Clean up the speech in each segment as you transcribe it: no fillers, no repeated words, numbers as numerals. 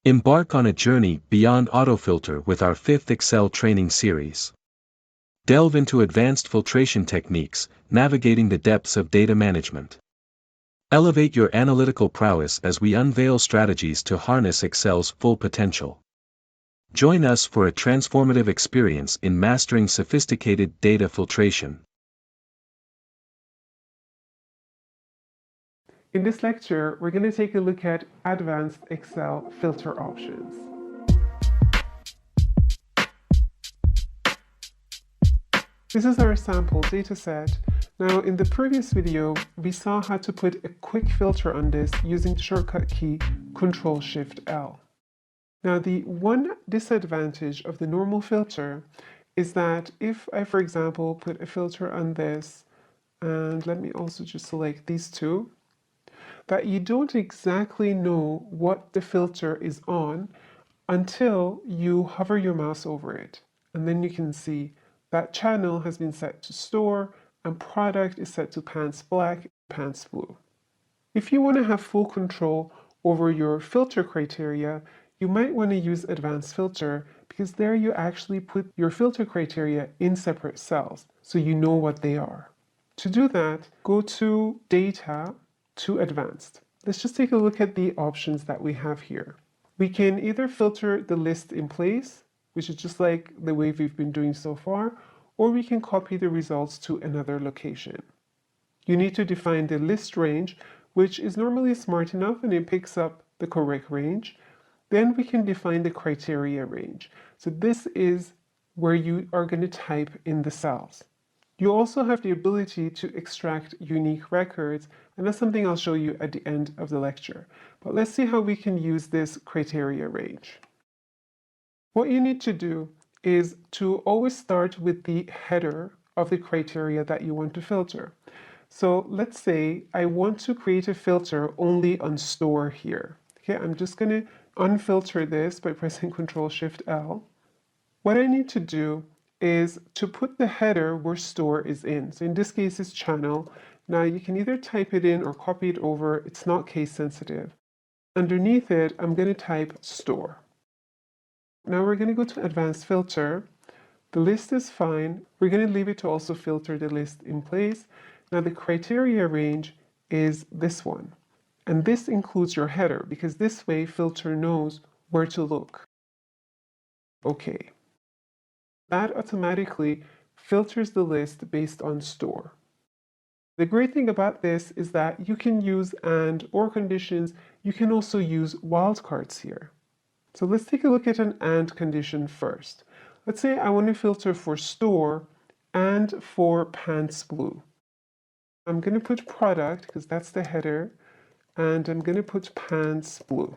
Embark on a journey beyond AutoFilter with our 5th Excel training series. Delve into advanced filtration techniques, navigating the depths of data management. Elevate your analytical prowess as we unveil strategies to harness Excel's full potential. Join us for a transformative experience in mastering sophisticated data filtration. In this lecture, we're going to take a look at advanced Excel filter options. This is our sample dataset. Now, in the previous video, we saw how to put a quick filter on this using the shortcut key Ctrl-Shift-L. Now, the one disadvantage of the normal filter is that if I, for example, put a filter on this, and let me also just select these two, that you don't exactly know what the filter is on until you hover your mouse over it. And then you can see that channel has been set to store and product is set to pants black, pants blue. If you want to have full control over your filter criteria, you might want to use advanced filter because there you actually put your filter criteria in separate cells so you know what they are. To do that, go to Data, to Advanced. Let's just take a look at the options that we have here. We can either filter the list in place, which is just like the way we've been doing so far, or we can copy the results to another location. You need to define the list range, which is normally smart enough and it picks up the correct range. Then we can define the criteria range. So this is where you are going to type in the cells. You also have the ability to extract unique records, and that's something I'll show you at the end of the lecture. But let's see how we can use this criteria range. What you need to do is to always start with the header of the criteria that you want to filter. So let's say I want to create a filter only on store here. Okay, I'm just going to unfilter this by pressing Ctrl-Shift-L. What I need to do is to put the header where store is in. So in this case, it's channel. Now you can either type it in or copy it over. It's not case sensitive. Underneath it, I'm going to type store. Now we're going to go to advanced filter. The list is fine. We're going to leave it to also filter the list in place. Now the criteria range is this one. And this includes your header because this way filter knows where to look. Okay. That automatically filters the list based on store. The great thing about this is that you can use and or conditions. You can also use wildcards here. So let's take a look at an and condition first. Let's say I want to filter for store and for pants blue. I'm going to put product because that's the header, and I'm going to put pants blue.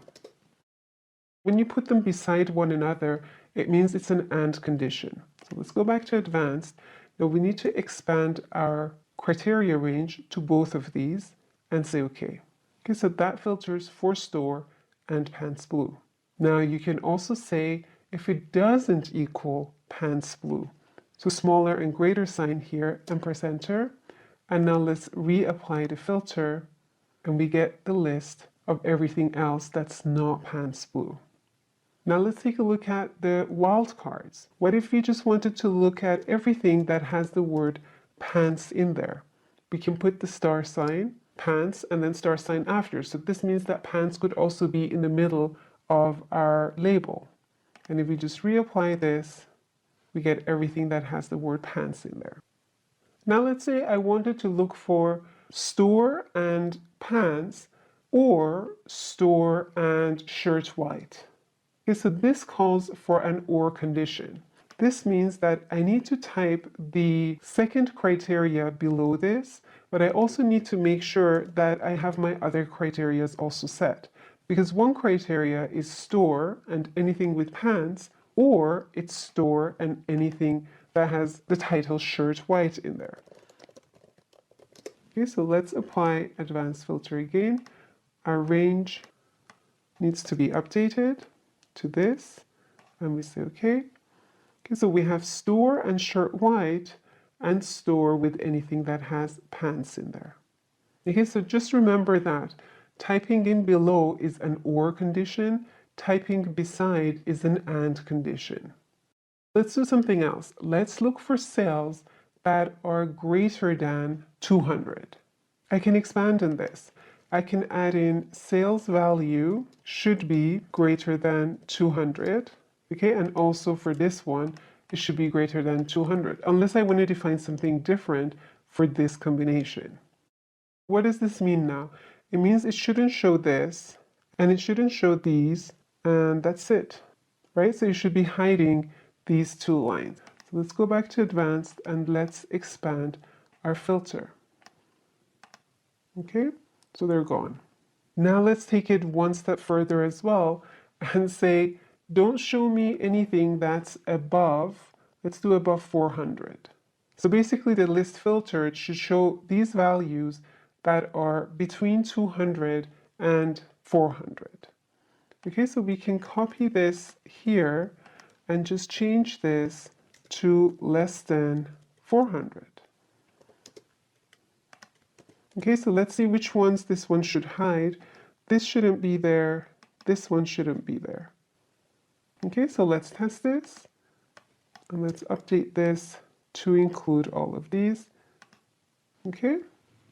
When you put them beside one another, it means it's an and condition. So let's go back to advanced. Now we need to expand our criteria range to both of these and say OK. Okay, so that filters for store and pants blue. Now you can also say if it doesn't equal pants blue. So smaller and greater sign here and press enter. And now let's reapply the filter and we get the list of everything else that's not pants blue. Now let's take a look at the wildcards. What if we just wanted to look at everything that has the word pants in there? We can put the star sign, pants, and then star sign after. So this means that pants could also be in the middle of our label. And if we just reapply this, we get everything that has the word pants in there. Now let's say I wanted to look for store and pants or store and shirt white. Okay, so this calls for an or condition. This means that I need to type the second criteria below this, but I also need to make sure that I have my other criteria also set. Because one criteria is store and anything with pants, or it's store and anything that has the title shirt white in there. Okay, so let's apply advanced filter again. Our range needs to be updated to this, and we say OK. Okay, so we have store and shirt white and store with anything that has pants in there. Okay, so just remember that typing in below is an or condition. typing beside is an AND condition. Let's do something else. Let's look for cells that are greater than 200. I can expand on this. I can add in sales value should be greater than 200. Okay, and also for this one, it should be greater than 200, unless I want to define something different for this combination. What does this mean now? It means it shouldn't show this, and it shouldn't show these, and that's it, right? So you should be hiding these two lines. So let's go back to advanced and let's expand our filter. Okay, so they're gone. Now let's take it one step further as well and say, don't show me anything that's above, let's do above 400. So basically the list filter, it should show these values that are between 200 and 400. Okay, so we can copy this here and just change this to less than 400. Okay, so let's see which ones this one should hide. This shouldn't be there. This one shouldn't be there. Okay, so let's test this. And let's update this to include all of these. Okay,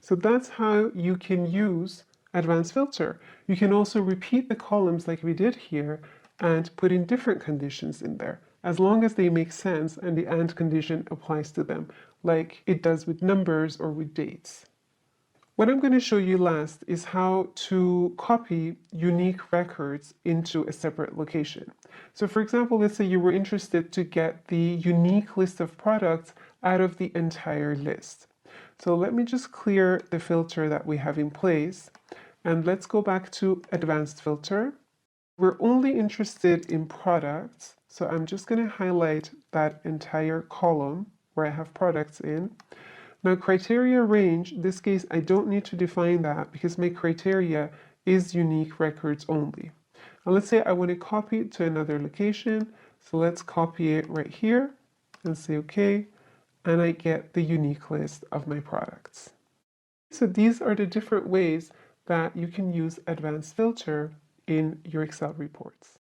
so that's how you can use advanced filter. You can also repeat the columns like we did here and put in different conditions in there, as long as they make sense and the AND condition applies to them, like it does with numbers or with dates. What I'm going to show you last is how to copy unique records into a separate location. So for example, let's say you were interested to get the unique list of products out of the entire list. So let me just clear the filter that we have in place, and let's go back to advanced filter. We're only interested in products, so I'm just going to highlight that entire column where I have products in. Now criteria range, in this case I don't need to define that because my criteria is unique records only. And let's say I want to copy it to another location, so let's copy it right here and say OK, and I get the unique list of my products. So these are the different ways that you can use advanced filter in your Excel reports.